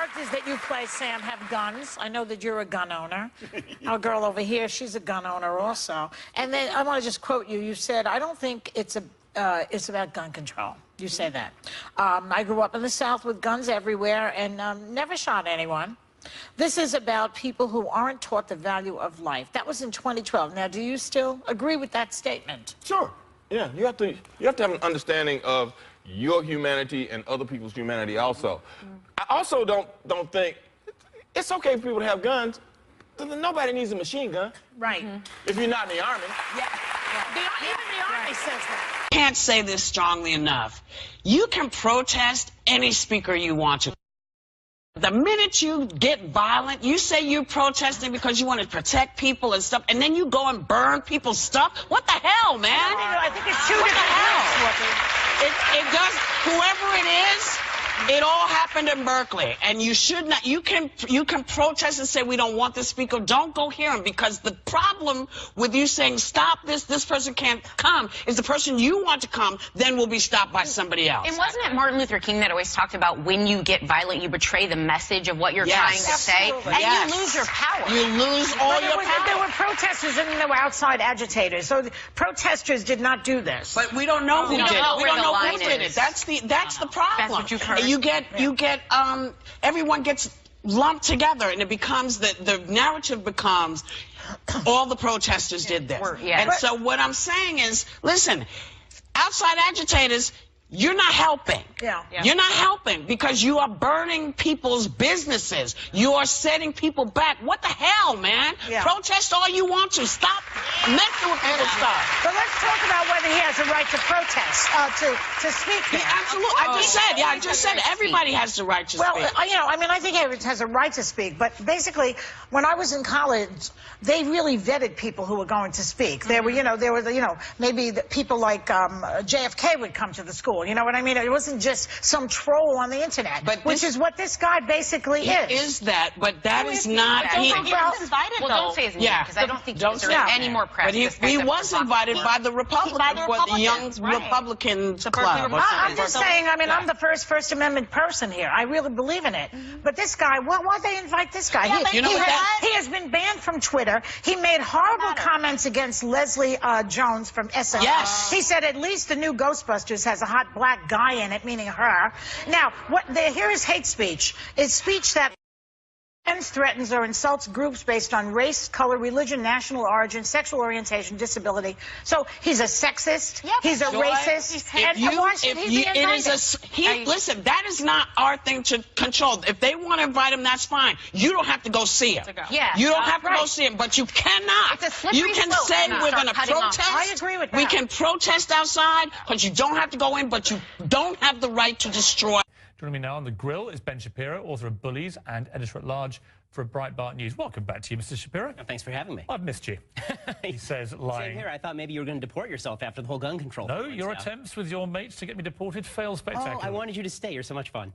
characters that you play, Sam, have guns. I know that you're a gun owner. Our girl over here, she's a gun owner also. And then I want to just quote you. You said, I don't think it's about gun control. You say that. I grew up in the South with guns everywhere and never shot anyone. This is about people who aren't taught the value of life. That was in 2012. Now, do you still agree with that statement? Sure. Yeah, you have to have an understanding of your humanity and other people's humanity also. I also don't think it's okay for people to have guns. Nobody needs a machine gun. Right. If you're not in the Army. Yeah. Even the Army says that. Can't say this strongly enough. You can protest any speaker you want to. The minute you get violent, you say you're protesting because you want to protect people and stuff, and then you go and burn people's stuff. What the hell, man? I think it's two different things. It does. Whoever it is, it all happened in Berkeley, and you should not. You can protest and say we don't want this speaker. Don't go hear him, because the problem with you saying stop this person can't come is the person you want to come then will be stopped by somebody else. And wasn't it Martin Luther King that always talked about when you get violent, you betray the message of what you're trying to say, and you lose your power. You lose all your power. There were protesters and there were outside agitators. So the protesters did not do this. But we don't know who did it. We don't know who did it. That's the problem. That's what you've heard. And everyone gets lumped together, and it becomes the narrative becomes all the protesters did this. And so what I'm saying is, listen, outside agitators, you're not helping. You're not helping, because you are burning people's businesses. You are setting people back. What the hell, man? Protest all you want to. Stop messing with people's stuff. But let's talk about whether he has a right to protest, to speak. Absolutely. I just said everybody has the right to speak. Well, I think everyone has a right to speak, but basically, when I was in college, they really vetted people who were going to speak. There were, maybe people like JFK would come to the school. You know what I mean? It wasn't just some troll on the internet, which is what this guy basically is. Is that? But that is not. He was invited, though. Don't say his name, because I don't think he deserves any more press. But he was invited by the Republicans, the Young Republicans Club. I'm just saying. I'm the First Amendment person here. I really believe in it. But this guy, why'd they invite this guy? He has been banned from Twitter. He made horrible comments against Leslie Jones from SNL. Yes. He said at least the new Ghostbusters has a hot black guy in it, meaning her. Now, here is hate speech. It's speech that threatens or insults groups based on race, color, religion, national origin, sexual orientation, disability. So he's a sexist. He's a racist. Listen, that is not our thing to control. If they want to invite him, that's fine. You don't have to go see him. You don't have to go see him, but you cannot. You can say we're going to protest. I agree with that. We can protest outside, but you don't have to go in, but you don't have the right to destroy. Joining me now on the grill is Ben Shapiro, author of Bullies and editor-at-large for Breitbart News. Welcome back to you, Mr. Shapiro. Oh, thanks for having me. I've missed you. He says, lying. Same here. I thought maybe you were going to deport yourself after the whole gun control. No, your attempts with your mates to get me deported failed spectacularly. Oh, I wanted you to stay. You're so much fun.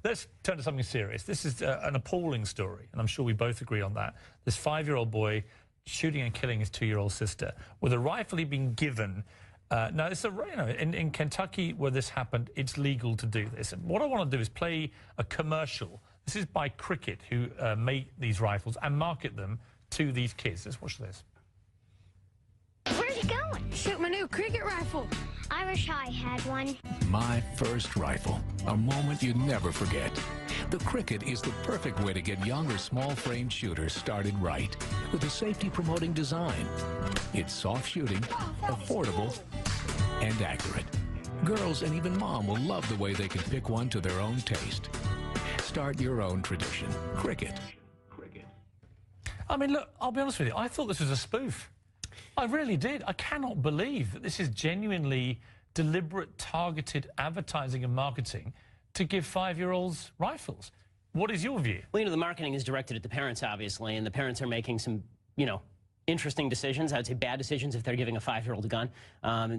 Let's turn to something serious. This is an appalling story, and I'm sure we both agree on that. This 5-year-old boy shooting and killing his 2-year-old sister with a rifle he'd been given. Now, it's in Kentucky where this happened, it's legal to do this. And what I want to do is play a commercial. This is by Cricket, who make these rifles and market them to these kids. Let's watch this. Where's he going? Shoot my new Cricket rifle. I wish I had one. My first rifle, a moment you never forget. The Cricket is the perfect way to get younger small-framed shooters started right, with a safety-promoting design. It's soft shooting, affordable, and accurate. Girls and even mom will love the way they can pick one to their own taste. Start your own tradition. Cricket. I mean, look, I'll be honest with you. I thought this was a spoof. I really did. I cannot believe that this is genuinely deliberate, targeted advertising and marketing to give 5-year-olds rifles. What is your view? Well, the marketing is directed at the parents, obviously, and the parents are making some, interesting decisions. I would say bad decisions if they're giving a 5-year-old a gun.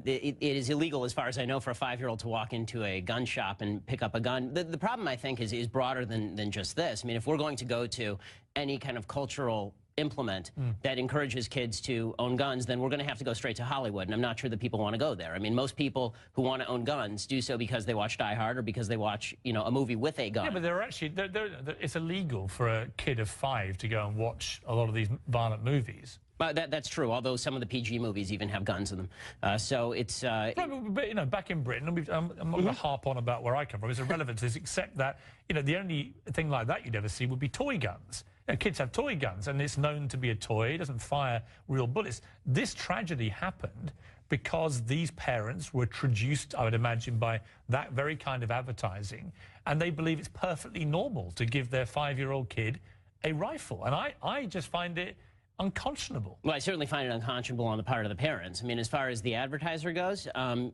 It is illegal, as far as I know, for a 5-year-old to walk into a gun shop and pick up a gun. The problem, I think, is broader than just this. I mean, if we're going to go to any kind of cultural implement that encourages kids to own guns, then we're going to have to go straight to Hollywood, and I'm not sure that people want to go there. I mean, most people who want to own guns do so because they watch Die Hard or because they watch, you know, a movie with a gun. Yeah, but they're actually, it's illegal for a kid of 5 to go and watch a lot of these violent movies. That's true, although some of the PG movies even have guns in them. So it's... But, you know, back in Britain, and I'm not going to harp on about where I come from, it's irrelevant to this, except that, you know, the only thing like that you'd ever see would be toy guns. You know, kids have toy guns, and it's known to be a toy. It doesn't fire real bullets. This tragedy happened because these parents were traduced, I would imagine, by that very kind of advertising, and they believe it's perfectly normal to give their 5-year-old kid a rifle. And I just find it unconscionable. Well, I certainly find it unconscionable on the part of the parents. I mean, as far as the advertiser goes,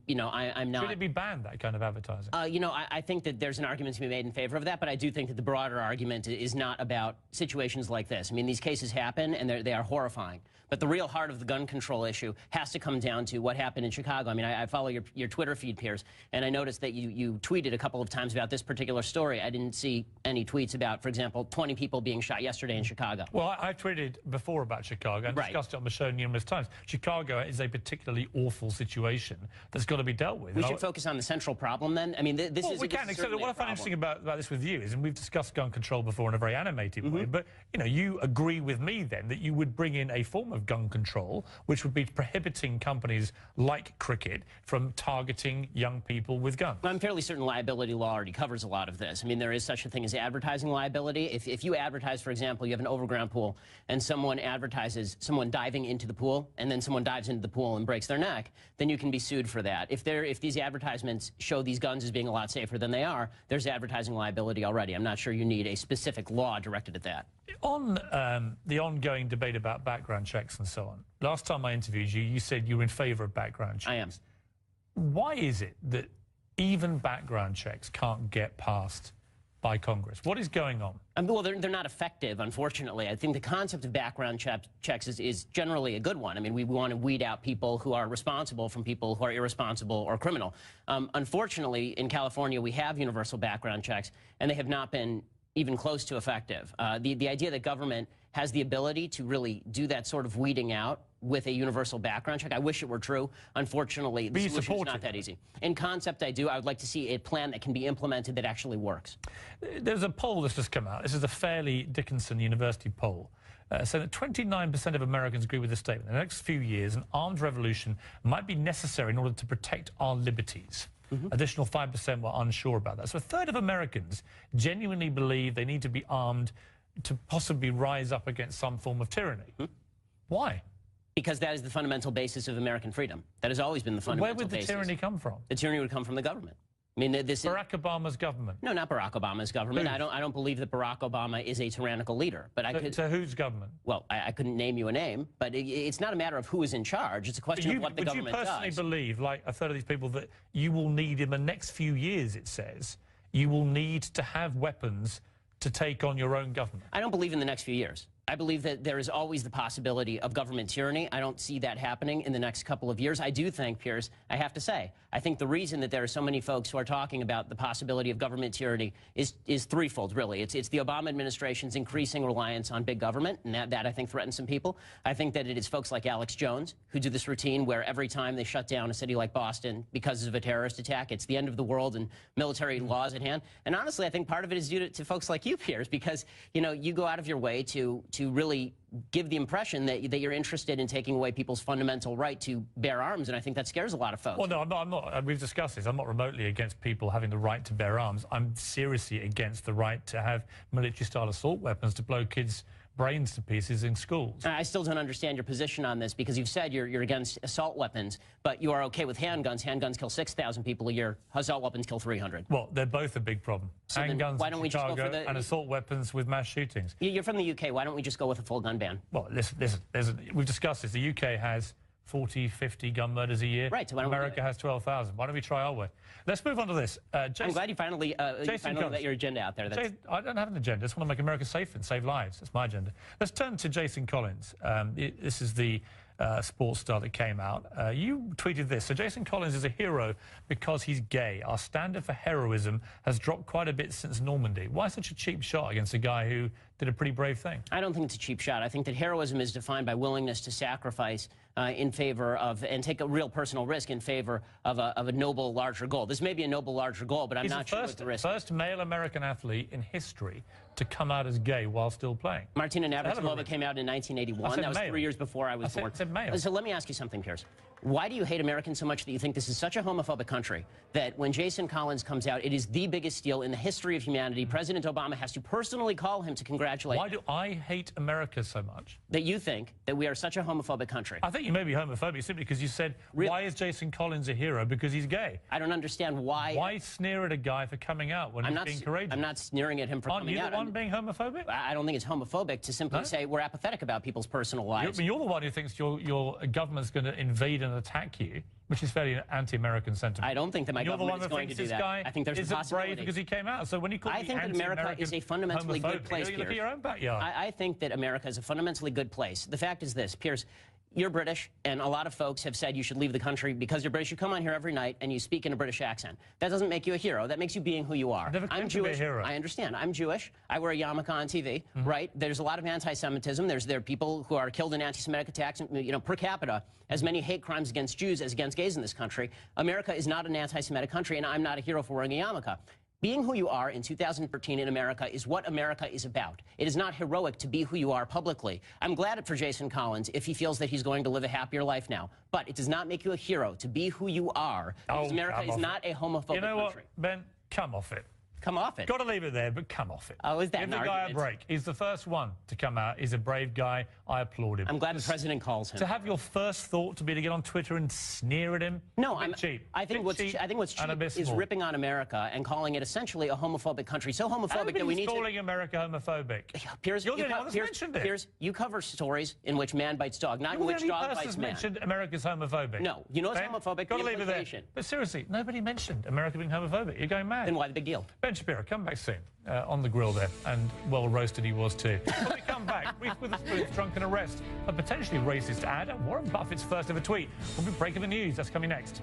you know, I'm not... Should it be banned, that kind of advertising? You know, I think that there's an argument to be made in favor of that, but I do think that the broader argument is not about situations like this. I mean, these cases happen, and they are horrifying. But the real heart of the gun control issue has to come down to what happened in Chicago. I mean, I follow your Twitter feed, Piers, and I noticed that you tweeted a couple of times about this particular story. I didn't see any tweets about, for example, 20 people being shot yesterday in Chicago. Well, I tweeted before about Chicago and discussed it on the show numerous times. Chicago is a particularly awful situation that's got to be dealt with. We should focus on the central problem, then? I mean, this is... We can, except what I find interesting about this with you is, and we've discussed gun control before in a very animated way, but, you know, you agree with me, then, that you would bring in a form of gun control which would be prohibiting companies like Cricket from targeting young people with guns. I'm fairly certain liability law already covers a lot of this. I mean, there is such a thing as advertising liability. If you advertise, for example, you have an overground pool, and someone advertises someone diving into the pool, and then someone dives into the pool and breaks their neck, then you can be sued for that. If these advertisements show these guns as being a lot safer than they are, there's advertising liability already. I'm not sure you need a specific law directed at that. On the ongoing debate about background checks and so on, last time I interviewed you, you said you were in favor of background checks. I am. Why is it that even background checks can't get passed by Congress? What is going on? Well, they're not effective, unfortunately. I think the concept of background checks is generally a good one. I mean, we want to weed out people who are responsible from people who are irresponsible or criminal. Unfortunately, in California, we have universal background checks, and they have not been even close to effective. The idea that government has the ability to really do that sort of weeding out with a universal background check, I wish it were true. Unfortunately, the solution is not that easy. In concept, I do. I would like to see a plan that can be implemented that actually works. There's a poll that's just come out. This is a Fairleigh Dickinson University poll. Saying that 29% of Americans agree with the statement. In the next few years, an armed revolution might be necessary in order to protect our liberties. Additional 5% were unsure about that. So a third of Americans genuinely believe they need to be armed to possibly rise up against some form of tyranny. Why? Because that is the fundamental basis of American freedom. That has always been the fundamental basis. Where would the tyranny come from? The tyranny would come from the government. I mean, this Barack Obama's government? No, not Barack Obama's government. I don't believe that Barack Obama is a tyrannical leader. But I could. So whose government? Well, I couldn't name you a name, but it's not a matter of who is in charge. It's a question of what the government does. Would you personally believe, like a third of these people, that you will need in the next few years, it says, you will need to have weapons to take on your own government? I don't believe in the next few years. I believe that there is always the possibility of government tyranny. I don't see that happening in the next couple of years. I do think, Piers, I have to say, I think the reason that there are so many folks who are talking about the possibility of government tyranny is threefold, really. It's the Obama administration's increasing reliance on big government, and that I think threatens some people. I think that it is folks like Alex Jones who do this routine where every time they shut down a city like Boston because of a terrorist attack, it's the end of the world and military laws at hand. And honestly, I think part of it is due to folks like you, Piers, because, you know, you go out of your way to really give the impression that you're interested in taking away people's fundamental right to bear arms, and I think that scares a lot of folks. Well, no, I'm not. We've discussed this. I'm not remotely against people having the right to bear arms. I'm seriously against the right to have military-style assault weapons to blow kids' brains to pieces in schools. I still don't understand your position on this, because you've said you're against assault weapons, but you are okay with handguns. Handguns kill 6,000 people a year. Assault weapons kill 300. Well, they're both a big problem. So handguns why don't we just go for and assault weapons with mass shootings. You're from the UK. Why don't we just go with a full gun ban? Well, listen, we've discussed this. The UK has 40, 50 gun murders a year. Right, so why don't America has 12,000. Why don't we try our way? Let's move on to this. Jason, I'm glad you finally let your agenda out there. I don't have an agenda. I just want to make America safer and save lives. That's my agenda. Let's turn to Jason Collins. This is the sports star that came out. You tweeted this. So Jason Collins is a hero because he's gay. Our standard for heroism has dropped quite a bit since Normandy. Why such a cheap shot against a guy who did a pretty brave thing? I don't think it's a cheap shot. I think that heroism is defined by willingness to sacrifice in favor of, and take a real personal risk in favor of a noble, larger goal. This may be a noble, larger goal, but I'm not sure what the risk is. First male American athlete in history to come out as gay while still playing. Martina Navratilova came out in 1981. That was 3 years before I was born. I said male. So let me ask you something, Piers. Why do you hate Americans so much that you think this is such a homophobic country that when Jason Collins comes out, it is the biggest deal in the history of humanity? President Obama has to personally call him to congratulate him. Why do I hate America so much? That you think that we are such a homophobic country. I think you may be homophobic simply because you said, why is Jason Collins a hero? Because he's gay. I don't understand why. Why sneer at a guy for coming out when he's being courageous? I'm not sneering at him for coming out. Aren't you the one being homophobic? I don't think it's homophobic to simply say we're apathetic about people's personal lives. You're the one who thinks your government's going to invade and attack you, which is fairly anti-American sentiment. I don't think that my government is going to do that. I think there's a possibility. Brave because he came out. So when you call I think that America is a fundamentally good place, you look at your own backyard. I think that America is a fundamentally good place. The fact is this, Piers, you're British, and a lot of folks have said you should leave the country because you're British. You come on here every night and you speak in a British accent. That doesn't make you a hero. That makes you being who you are. I'm Jewish. To be a hero. I understand. I'm Jewish. I wear a yarmulke on TV, right? There's a lot of anti-Semitism. There are people who are killed in anti-Semitic attacks, per capita, as many hate crimes against Jews as against gays in this country. America is not an anti-Semitic country, and I'm not a hero for wearing a yarmulke. Being who you are in 2013 in America is what America is about. It is not heroic to be who you are publicly. I'm glad for Jason Collins if he feels that he's going to live a happier life now. But it does not make you a hero to be who you are, because America is not a homophobic country. You know what, Ben? Come off it. Come off it. Got to leave it there, but come off it. Oh, is that Give the guy a break. He's the first one to come out. He's a brave guy. I applaud him. I'm glad the president calls him. To have your first thought to be to get on Twitter and sneer at him? No, I'm cheap. I think what's cheap is ripping on America and calling it essentially a homophobic country. So homophobic that we need to... calling America homophobic. Piers, You're the only one that's mentioned it. Piers, you cover stories in which man bites dog, not in which dog bites man. mentioned America's homophobic. No, you know it's homophobic. Got to leave it there. But seriously, nobody mentioned America being homophobic. You're going mad. Then why the big deal? Ben Shapiro, come back soon. On the grill there, and well roasted he was too. When we come back, Reese Witherspoon's drunken arrest, a potentially racist ad, and Warren Buffett's first ever tweet. We'll be breaking the news. That's coming next.